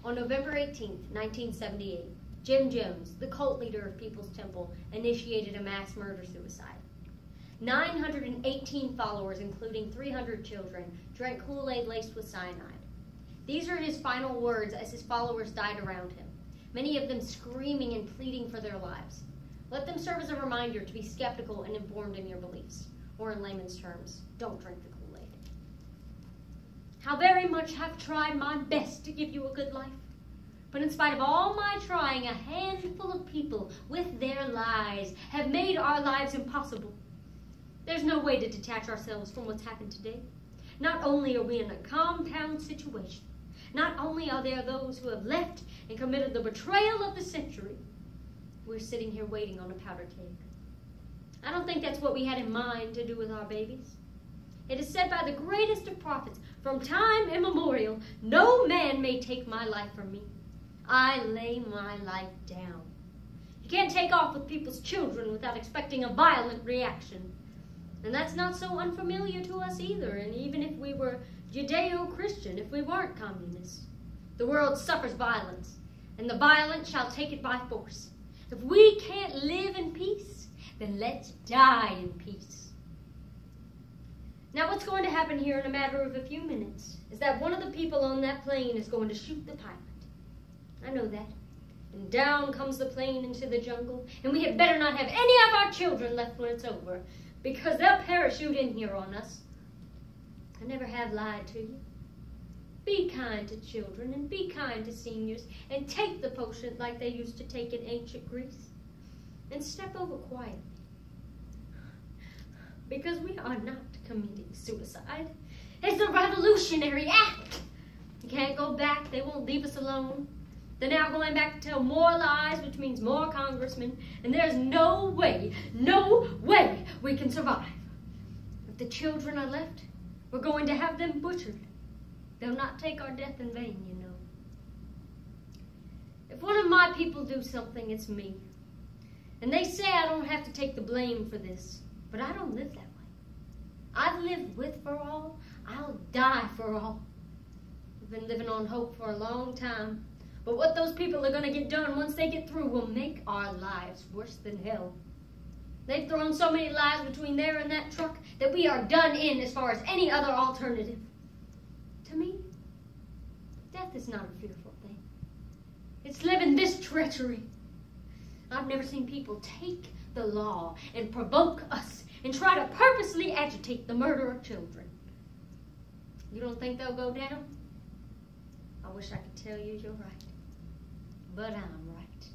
On November 18, 1978, Jim Jones, the cult leader of People's Temple, initiated a mass murder-suicide. 918 followers, including 300 children, drank Kool-Aid laced with cyanide. These are his final words as his followers died around him, many of them screaming and pleading for their lives. Let them serve as a reminder to be skeptical and informed in your beliefs, or in layman's terms, don't drink the Kool-Aid. How very much have tried my best to give you a good life. But in spite of all my trying, a handful of people with their lies have made our lives impossible. There's no way to detach ourselves from what's happened today. Not only are we in a compound situation, not only are there those who have left and committed the betrayal of the century, we're sitting here waiting on a powder keg. I don't think that's what we had in mind to do with our babies. It is said by the greatest of prophets, from time immemorial, no man may take my life from me. I lay my life down. You can't take off with people's children without expecting a violent reaction. And that's not so unfamiliar to us either, and even if we were Judeo-Christian, if we weren't communists. The world suffers violence, and the violent shall take it by force. If we can't live in peace, then let's die in peace. Now what's going to happen here in a matter of a few minutes is that one of the people on that plane is going to shoot the pilot. I know that. And down comes the plane into the jungle, and we had better not have any of our children left when it's over, because they'll parachute in here on us. I never have lied to you. Be kind to children, and be kind to seniors, and take the potion like they used to take in ancient Greece. And step over quietly. Because we are not committing suicide. It's a revolutionary act. You can't go back. They won't leave us alone. They're now going back to tell more lies, which means more congressmen, and there's no way we can survive. If the children are left, we're going to have them butchered. They'll not take our death in vain, you know. If one of my people do something, it's me. And they say I don't have to take the blame for this, but I don't live that way. I've lived with for all, I'll die for all. I've been living on hope for a long time. But what those people are going to get done once they get through will make our lives worse than hell. They've thrown so many lies between there and that truck that we are done in as far as any other alternative. To me, death is not a fearful thing. It's living this treachery. I've never seen people take the law and provoke us and try to purposely agitate the murder of children. You don't think they'll go down? I wish I could tell you you're right. But I'm right.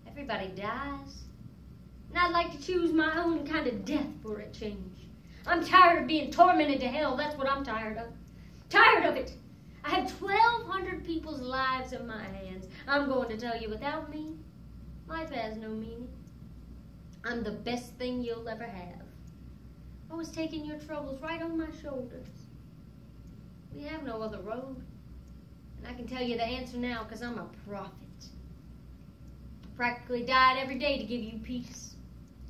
Everybody dies. And I'd like to choose my own kind of death for a change. I'm tired of being tormented to hell. That's what I'm tired of. Tired of it. I have 1,200 people's lives in my hands. I'm going to tell you, without me, life has no meaning. I'm the best thing you'll ever have. I was taking your troubles right on my shoulders. We have no other road. And I can tell you the answer now because I'm a prophet. I practically died every day to give you peace.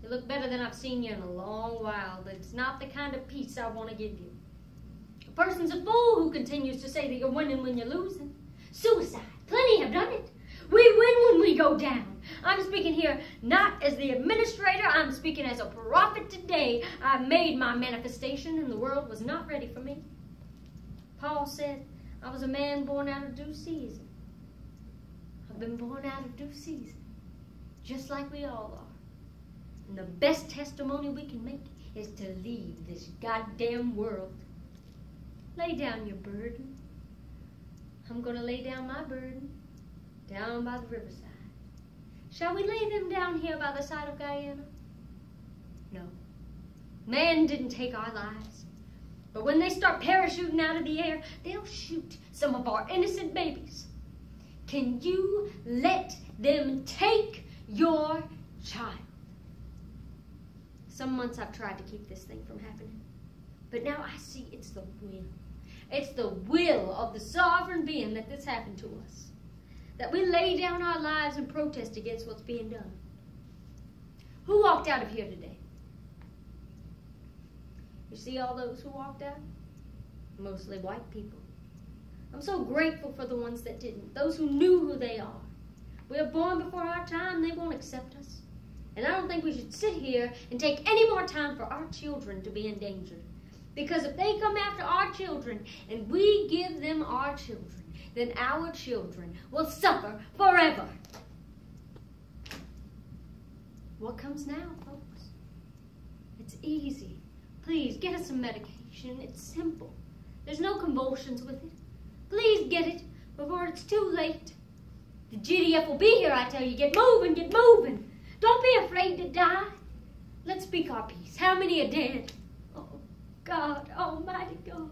You look better than I've seen you in a long while, but it's not the kind of peace I want to give you. A person's a fool who continues to say that you're winning when you're losing. Suicide. Plenty have done it. We win when we go down. I'm speaking here not as the administrator. I'm speaking as a prophet today. I made my manifestation and the world was not ready for me. Paul said, I was a man born out of due season. I've been born out of due season, just like we all are. And the best testimony we can make is to leave this goddamn world. Lay down your burden. I'm going to lay down my burden down by the riverside. Shall we lay them down here by the side of Guyana? No. Man didn't take our lives. But when they start parachuting out of the air, they'll shoot some of our innocent babies. Can you let them take your child? Some months I've tried to keep this thing from happening. But now I see it's the will. It's the will of the sovereign being that this happened to us. That we lay down our lives and protest against what's being done. Who walked out of here today? You see all those who walked out? Mostly white people. I'm so grateful for the ones that didn't, those who knew who they are. We were born before our time, they won't accept us. And I don't think we should sit here and take any more time for our children to be endangered. Because if they come after our children and we give them our children, then our children will suffer forever. What comes now, folks? It's easy. Please, get us some medication. It's simple. There's no convulsions with it. Please get it before it's too late. The GDF will be here, I tell you. Get moving, get moving. Don't be afraid to die. Let's speak our peace. How many are dead? Oh, God, almighty God.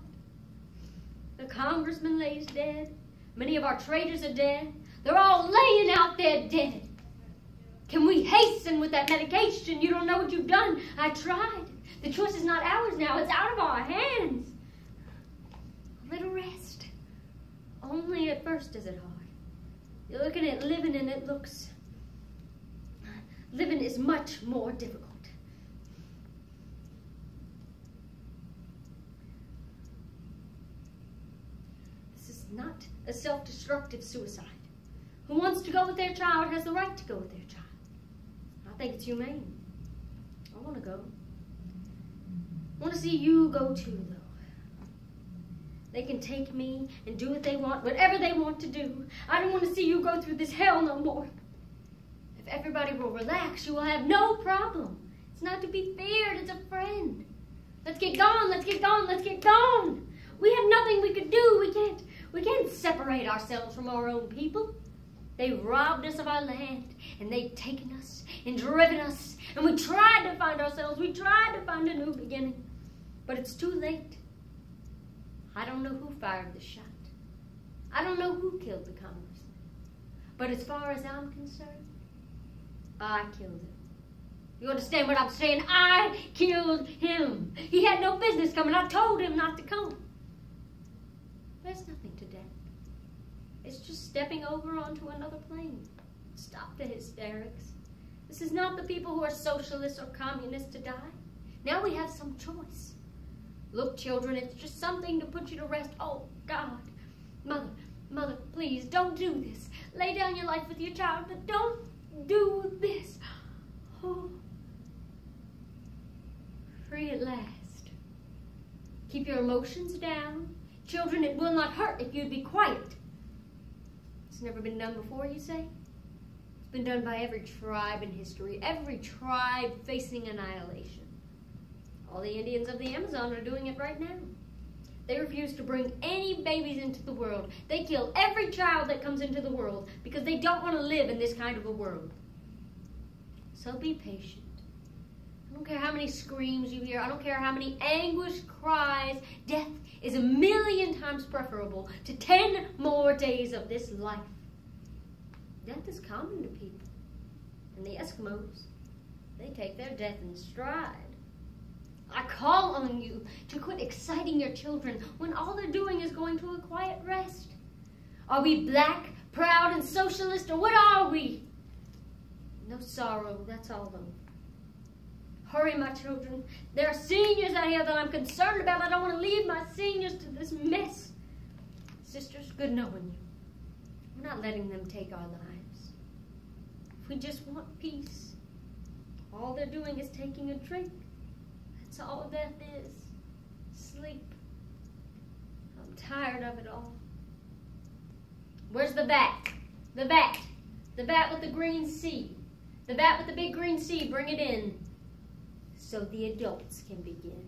The congressman lays dead. Many of our traitors are dead. They're all laying out there dead. Can we hasten with that medication? You don't know what you've done. I tried. The choice is not ours now. It's out of our hands. A little rest. Only at first is it hard. You're looking at living and it looks... Living is much more difficult. This is not a self-destructive suicide. Who wants to go with their child has the right to go with their child. I think it's humane. I want to go. I want to see you go too, though. They can take me and do what they want, whatever they want to do. I don't want to see you go through this hell no more. If everybody will relax, you will have no problem. It's not to be feared, it's a friend. Let's get gone, let's get gone, let's get gone. We have nothing we could do. We can't separate ourselves from our own people. They robbed us of our land, and they've taken us and driven us, and we tried to find ourselves. We tried to find a new beginning, but it's too late. I don't know who fired the shot. I don't know who killed the congressman. But as far as I'm concerned, I killed him. You understand what I'm saying? I killed him. He had no business coming. I told him not to come. There's nothing to death. It's just stepping over onto another plane. Stop the hysterics. This is not the people who are socialists or communists to die. Now we have some choice. Look, children, it's just something to put you to rest. Oh, God. Mother, please, don't do this. Lay down your life with your child, but don't do this. Oh. Free at last. Keep your emotions down. Children, it will not hurt if you'd be quiet. It's never been done before, you say? It's been done by every tribe in history, every tribe facing annihilation. All the Indians of the Amazon are doing it right now. They refuse to bring any babies into the world. They kill every child that comes into the world because they don't want to live in this kind of a world. So be patient. I don't care how many screams you hear. I don't care how many anguish cries. Death is 1,000,000 times preferable to 10 more days of this life. Death is common to people. And the Eskimos, they take their death in stride. I call on you to quit exciting your children when all they're doing is going to a quiet rest. Are we black, proud, and socialist, or what are we? No sorrow, that's all though. Hurry, my children. There are seniors out here that I'm concerned about. I don't want to leave my seniors to this mess. Sisters, good knowing you. We're not letting them take our lives. If we just want peace, all they're doing is taking a drink. That's all death is. Sleep. I'm tired of it all. Where's the bat? The bat. The bat with the green seed. The bat with the big green seed. Bring it in so the adults can begin.